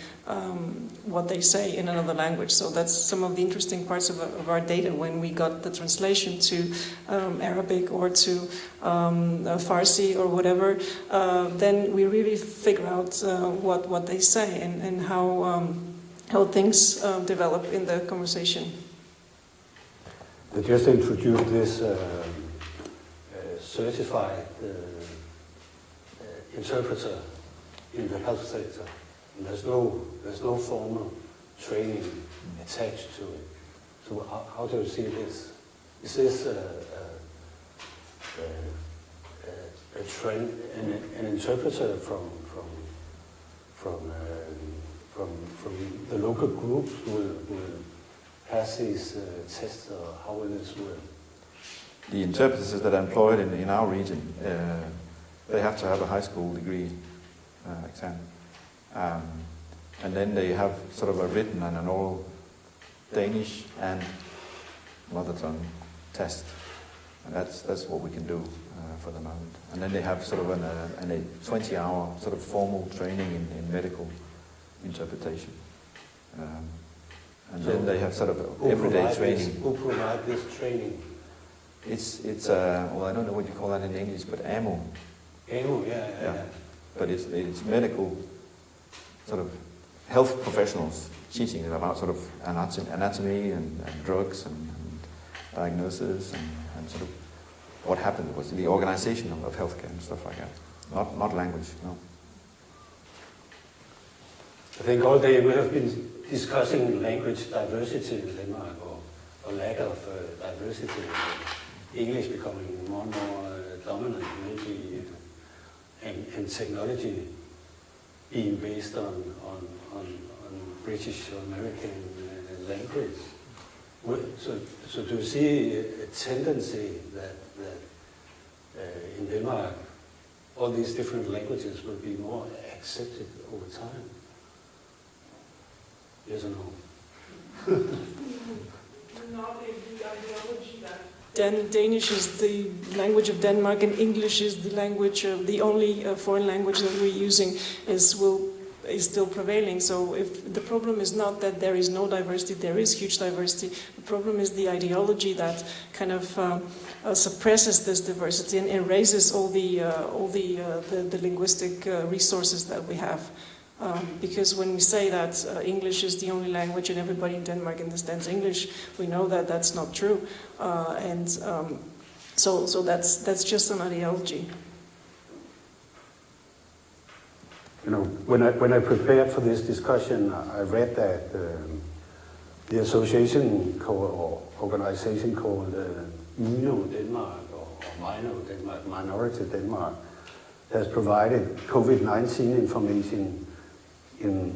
what they say in another language. So that's some of the interesting parts of our data. When we got the translation to Arabic or to Farsi or whatever, then we really figure out what they say and how things develop in the conversation. They just introduced this certified interpreter in the health sector. And there's no formal training attached to it. So how do you see this? Is this a trend, an interpreter from the local groups will pass these tests, or how will this work? The interpreters that are employed in our region, they have to have a high school degree exam. And then they have sort of a written and an oral Danish and mother tongue test. And that's what we can do for the moment. And then they have sort of a 20-hour sort of formal training in medical interpretation. And so then they have sort of everyday training. Who provide this training? It's well, I don't know what you call that in English, but AMO. AMO, yeah. But it's medical sort of health professionals teaching them about sort of anatomy and drugs and diagnosis and sort of what happened was the organization of healthcare and stuff like that. Not language, no. I think all day we have been discussing language diversity in Denmark, or lack of diversity. English becoming more and more dominant, maybe, and technology being based on British or American language. So do you see a tendency that in Denmark all these different languages will be more accepted over time? Yes or no? Not the ideology that Danish is the language of Denmark and English is the language of the only foreign language that we're using is still prevailing. So if the problem is not that there is no diversity, there is huge diversity. The problem is the ideology that kind of suppresses this diversity and erases all the linguistic resources that we have. Because when we say that English is the only language and everybody in Denmark understands English, we know that that's not true, so that's just an ideology. You know, when I prepared for this discussion, I read that the association or organization called Mino Denmark or Mino Denmark, Minority Denmark, has provided COVID-19 information in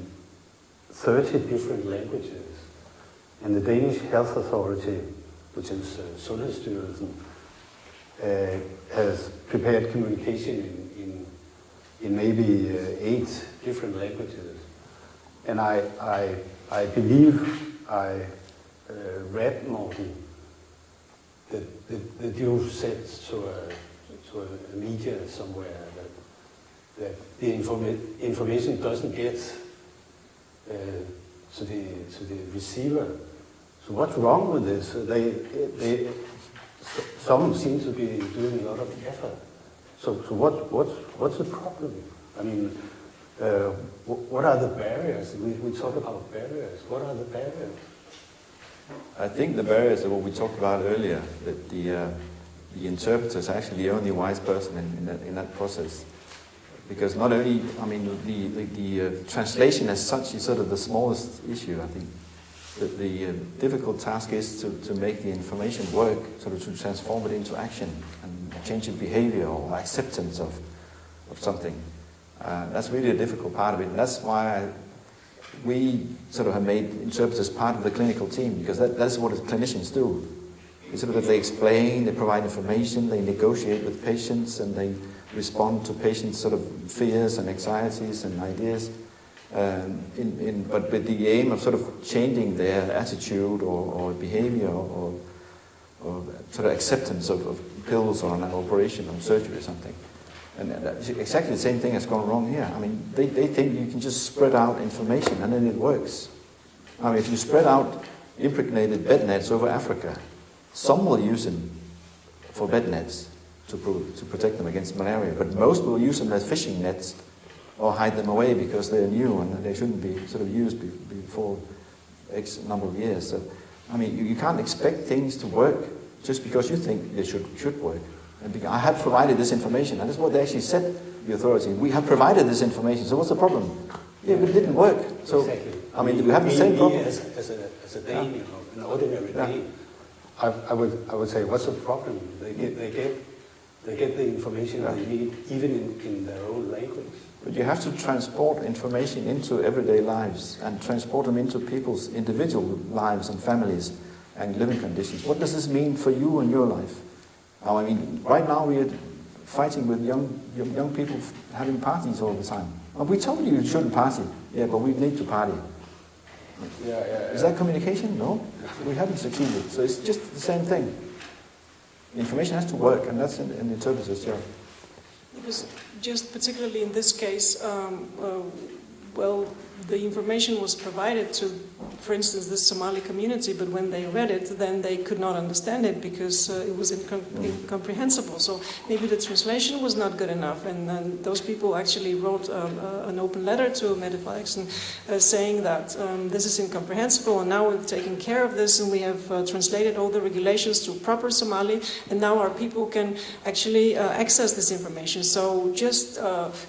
30 different languages. And the Danish Health Authority, which is Sundhedsstyrelsen, has prepared communication in maybe 8 different languages. And I believe I read, Morten, that you said to a media somewhere that the information doesn't get to the receiver. So what's wrong with this? Some seem to be doing a lot of effort. So what's the problem? I mean, what are the barriers? We talk about barriers. What are the barriers? I think the barriers are what we talked about earlier, that the interpreter is actually the only wise person in that process. Because not only, I mean, the translation as such is sort of the smallest issue, I think. The difficult task is to make the information work, sort of to transform it into action and a change of behavior or acceptance of something. That's really a difficult part of it. And that's why we sort of have made interpreters part of the clinical team, because that's what clinicians do. It's sort of that they explain, they provide information, they negotiate with patients, and they respond to patients' sort of fears and anxieties and ideas. But with the aim of sort of changing their attitude or behavior or sort of acceptance of pills or an operation or surgery or something. And that's exactly the same thing has gone wrong here. I mean, they think you can just spread out information and then it works. I mean, if you spread out impregnated bed nets over Africa, some will use them for bed nets to protect them against malaria, but most will use them as fishing nets or hide them away because they're new and they shouldn't be sort of used before X number of years. So, I mean, you can't expect things to work just because you think they should work. And I have provided this information, and that's what they actually said, the authority. We have provided this information, so what's the problem? Yeah, but it didn't work. So, exactly. I mean, we have the same problem. As a Dane, you know, an ordinary Dane, I would say, what's the problem? They get the information they need, even in their own language. But you have to transport information into everyday lives and transport them into people's individual lives and families and living conditions. What does this mean for you and your life? Now, I mean, right now we are fighting with young people having parties all the time. And we told you shouldn't party. Yeah, but we need to party. Is that communication? No. We haven't succeeded. So it's just the same thing. Information has to work, and that's in the interpreter's job. Because just particularly in this case, well, the information was provided to, for instance, the Somali community, but when they read it, then they could not understand it because it was incomprehensible. So maybe the translation was not good enough, and those people actually wrote an open letter to Mediflex saying that this is incomprehensible, and now we've taken care of this, and we have translated all the regulations to proper Somali, and now our people can actually access this information. So just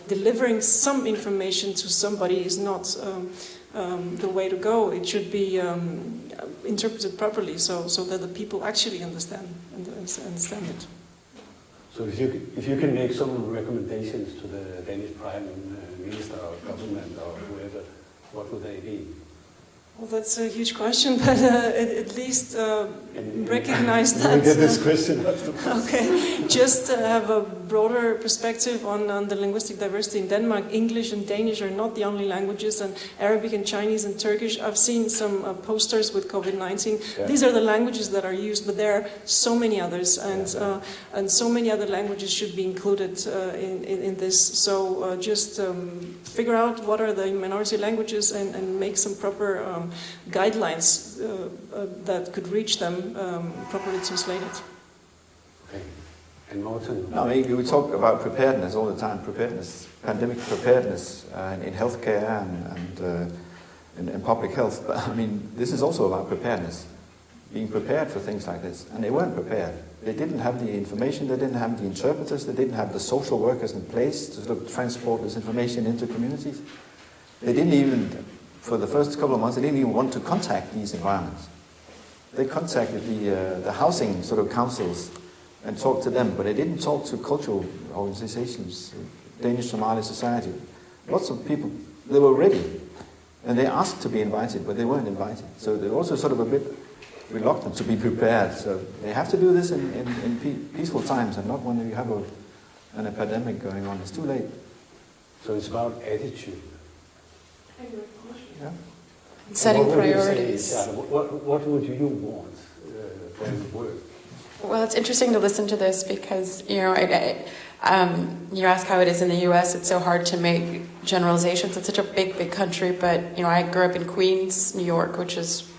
delivering some information to somebody is not the way to go. It should be interpreted properly, so that the people actually understand it. So if you can make some recommendations to the Danish Prime Minister or government or whoever, what would they be? Well, that's a huge question, but at least recognize that. We get this question. Okay, just have a broader perspective on the linguistic diversity in Denmark. English and Danish are not the only languages, and Arabic and Chinese and Turkish. I've seen some posters with COVID-19. Yeah. These are the languages that are used, but there are so many others, and so many other languages should be included in this. So just figure out what are the minority languages and make some proper guidelines that could reach them properly translated. Okay. And Morten? No, I mean, we talk about preparedness all the time, pandemic preparedness in healthcare and in public health. But I mean, this is also about preparedness, being prepared for things like this. And they weren't prepared. They didn't have the information, they didn't have the interpreters, they didn't have the social workers in place to sort of transport this information into communities. They didn't even, for the first couple of months, they didn't even want to contact these environments. They contacted the housing sort of councils and talked to them, but they didn't talk to cultural organizations, Danish Somali Society. Lots of people, they were ready, and they asked to be invited, but they weren't invited. So they're also sort of a bit reluctant to be prepared. So they have to do this in peaceful times and not when you have an epidemic going on. It's too late. So it's about attitude. Yeah. Setting priorities. What would you want from work? Well, it's interesting to listen to this because, you know, you ask how it is in the U.S. It's so hard to make generalizations. It's such a big country. But, you know, I grew up in Queens, New York, which is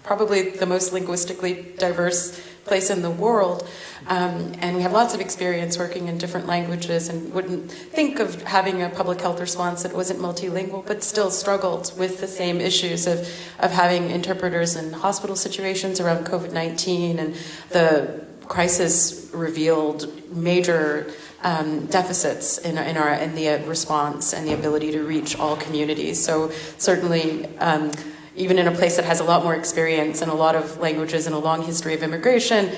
probably the most linguistically diverse place in the world. And we have lots of experience working in different languages and wouldn't think of having a public health response that wasn't multilingual, but still struggled with the same issues of having interpreters in hospital situations around COVID-19, and the crisis revealed major deficits in the response and the ability to reach all communities. So certainly, even in a place that has a lot more experience and a lot of languages and a long history of immigration,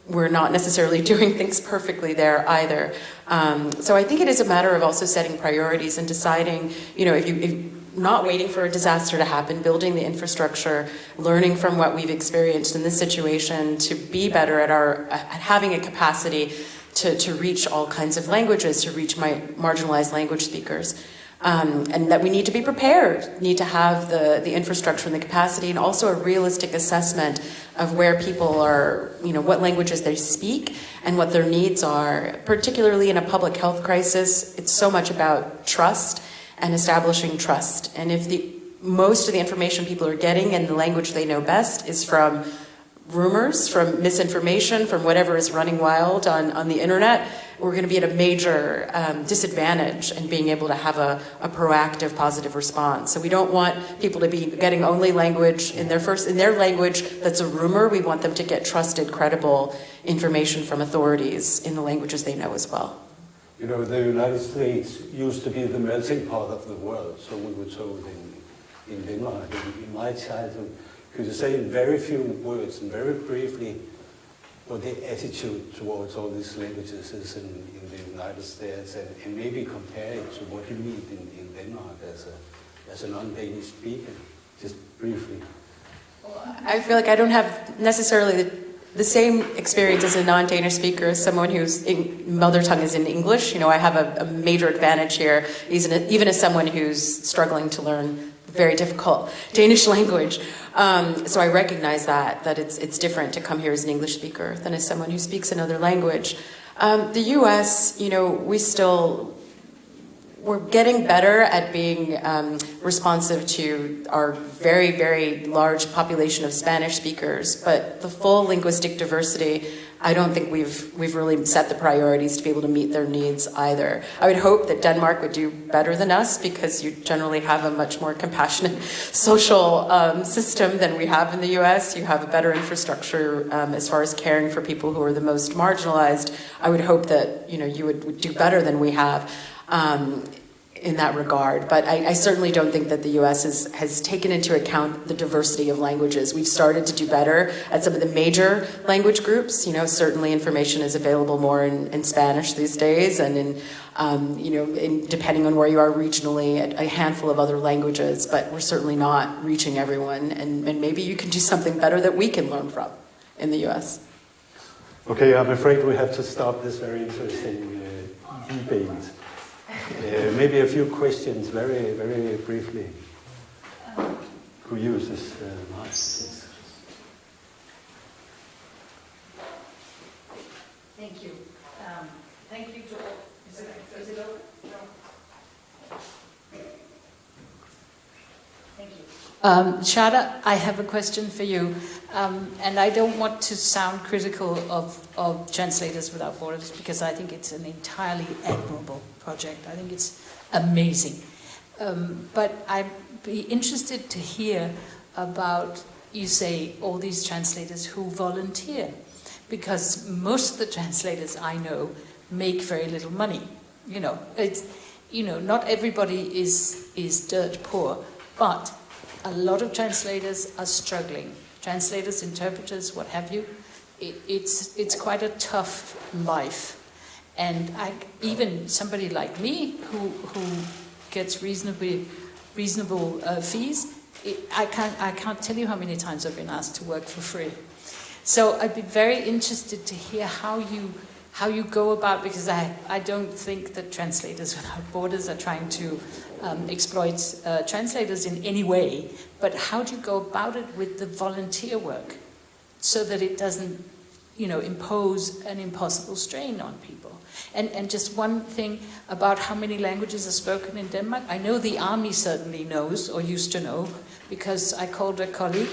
we're not necessarily doing things perfectly there either. So I think it is a matter of also setting priorities and deciding, you know, if not waiting for a disaster to happen, building the infrastructure, learning from what we've experienced in this situation to be better at having a capacity to reach all kinds of languages, to reach marginalized language speakers. And that we need to be prepared, need to have the infrastructure and the capacity, and also a realistic assessment of where people are, what languages they speak and what their needs are. Particularly in a public health crisis, it's so much about trust and establishing trust. And if most of the information people are getting in the language they know best is from rumors, from misinformation, from whatever is running wild on the internet, we're going to be at a major disadvantage in being able to have a proactive, positive response. So we don't want people to be getting only language in their language that's a rumor. We want them to get trusted, credible information from authorities in the languages they know as well. The United States used to be the melting pot of the world, so we were told in Denmark, in my childhood. Could you say in very few words and very briefly what the attitude towards all these languages is in the United States, and maybe compare it to what you meet in Denmark as a non-Danish speaker, just briefly? I feel like I don't have necessarily the same experience as a non-Danish speaker as someone whose mother tongue is in English. I have a major advantage here, even as someone who's struggling to learn very difficult Danish language. So I recognize that it's different to come here as an English speaker than as someone who speaks another language. The US, we're getting better at being responsive to our very, very large population of Spanish speakers, but the full linguistic diversity, I don't think we've really set the priorities to be able to meet their needs either. I would hope that Denmark would do better than us, because you generally have a much more compassionate social system than we have in the US. You have a better infrastructure as far as caring for people who are the most marginalized. I would hope that you would do better than we have in that regard. But I certainly don't think that the US has taken into account the diversity of languages. We've started to do better at some of the major language groups. Certainly information is available more in Spanish these days, and in depending on where you are regionally, a handful of other languages, but we're certainly not reaching everyone, and maybe you can do something better that we can learn from in the US. Okay, I'm afraid we have to stop this very interesting debate. Maybe a few questions, very, very briefly. Who uses mic? Thank you. Thank you to all. Is it over? No. Thank you. Shada, I have a question for you. And I don't want to sound critical of Translators Without Borders, because I think it's an entirely admirable project. I think it's amazing. But I'd be interested to hear about, you say, all these translators who volunteer, because most of the translators I know make very little money. Not everybody is dirt poor, but a lot of translators are struggling. Translators, interpreters, what have you. It's quite a tough life. And even somebody like me who gets reasonable fees, I can't tell you how many times I've been asked to work for free. So I'd be very interested to hear how you go about, because I don't think that Translators Without Borders are trying to exploit translators in any way, but how do you go about it with the volunteer work so that it doesn't, impose an impossible strain on people? And just one thing about how many languages are spoken in Denmark. I know the army certainly knows, or used to know, because I called a colleague,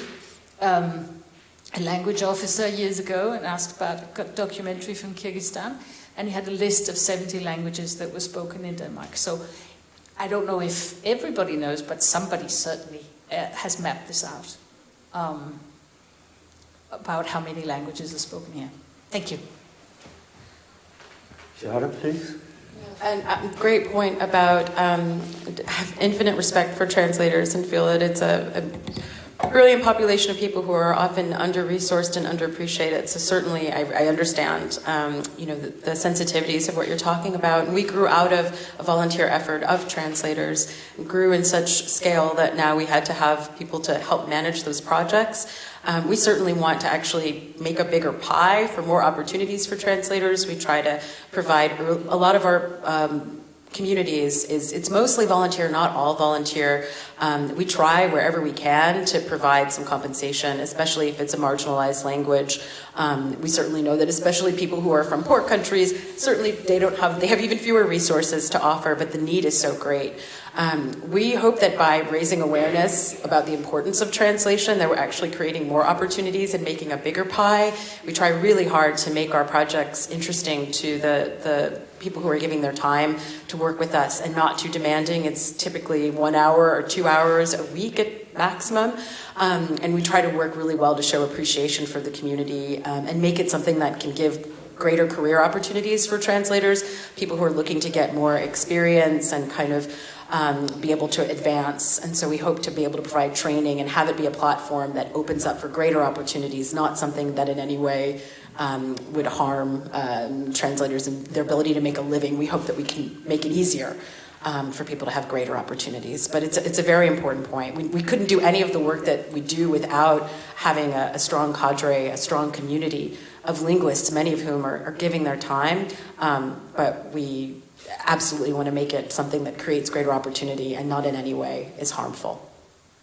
a language officer years ago, and asked about a documentary from Kyrgyzstan, and he had a list of 70 languages that were spoken in Denmark. So I don't know if everybody knows, but somebody certainly has mapped this out, about how many languages are spoken here. Thank you. Shada, please. And great point about have infinite respect for translators, and feel that it's a brilliant population of people who are often under-resourced and underappreciated. So certainly I understand, the sensitivities of what you're talking about. And we grew out of a volunteer effort of translators, and grew in such scale that now we had to have people to help manage those projects. We certainly want to actually make a bigger pie for more opportunities for translators. We try to provide a lot of our community it's mostly volunteer, not all volunteer. We try wherever we can to provide some compensation, especially if it's a marginalized language. We certainly know that especially people who are from poor countries, certainly they have even fewer resources to offer, but the need is so great. We hope that by raising awareness about the importance of translation, that we're actually creating more opportunities and making a bigger pie. We try really hard to make our projects interesting to the people who are giving their time to work with us, and not too demanding. It's typically 1 hour or 2 hours a week at maximum. And we try to work really well to show appreciation for the community, and make it something that can give greater career opportunities for translators, people who are looking to get more experience and kind of be able to advance. And so we hope to be able to provide training and have it be a platform that opens up for greater opportunities, not something that in any way would harm translators and their ability to make a living. We hope that we can make it easier for people to have greater opportunities. But it's a very important point. We couldn't do any of the work that we do without having a strong cadre, a strong community of linguists, many of whom are giving their time. But we absolutely want to make it something that creates greater opportunity and not in any way is harmful.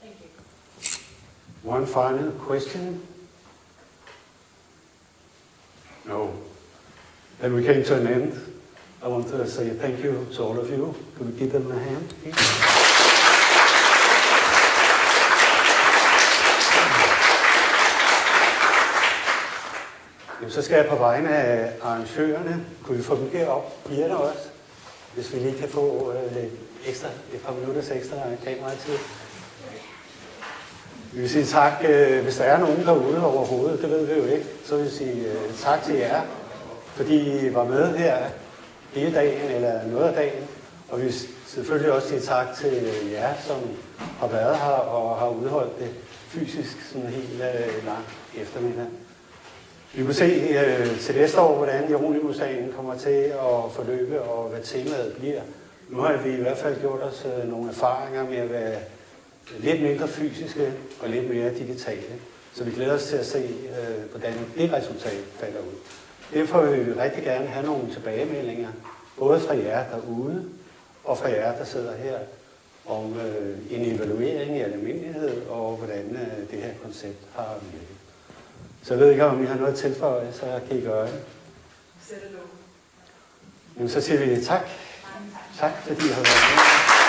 Thank you. One final question? No. Then we came to an end. I want to say thank you to all of you. Could we give them a hand, please? Jamen, så skal jeg på vegne af arrangørerne, kunne vi få dem herop, pigerne også, hvis vi lige kan få et par minutters ekstra kameratid. Vi vil sige tak, hvis der er nogen derude overhovedet, det ved vi jo ikke, så vil vi sige tak til jer, fordi I var med her hele dagen eller noget af dagen, og vi vil selvfølgelig også sige tak til jer, som har været her og har udholdt det fysisk sådan helt lang eftermiddag. Vi må se til næste år, hvordan Hieronymusdagen kommer til at forløbe og hvad temaet bliver. Nu har vi i hvert fald gjort os nogle erfaringer med at være lidt mindre fysiske og lidt mere digitale. Så vi glæder os til at se, hvordan det resultat falder ud. Derfor vil vi rigtig gerne have nogle tilbagemeldinger, både fra jer derude og fra jer, der sidder her, om en evaluering i almindelighed og hvordan det her koncept har virket. Så jeg ved ikke, om I har noget at tilføje, så kan I gøre det. Jamen, så siger vi tak. Tak, fordi I har været med.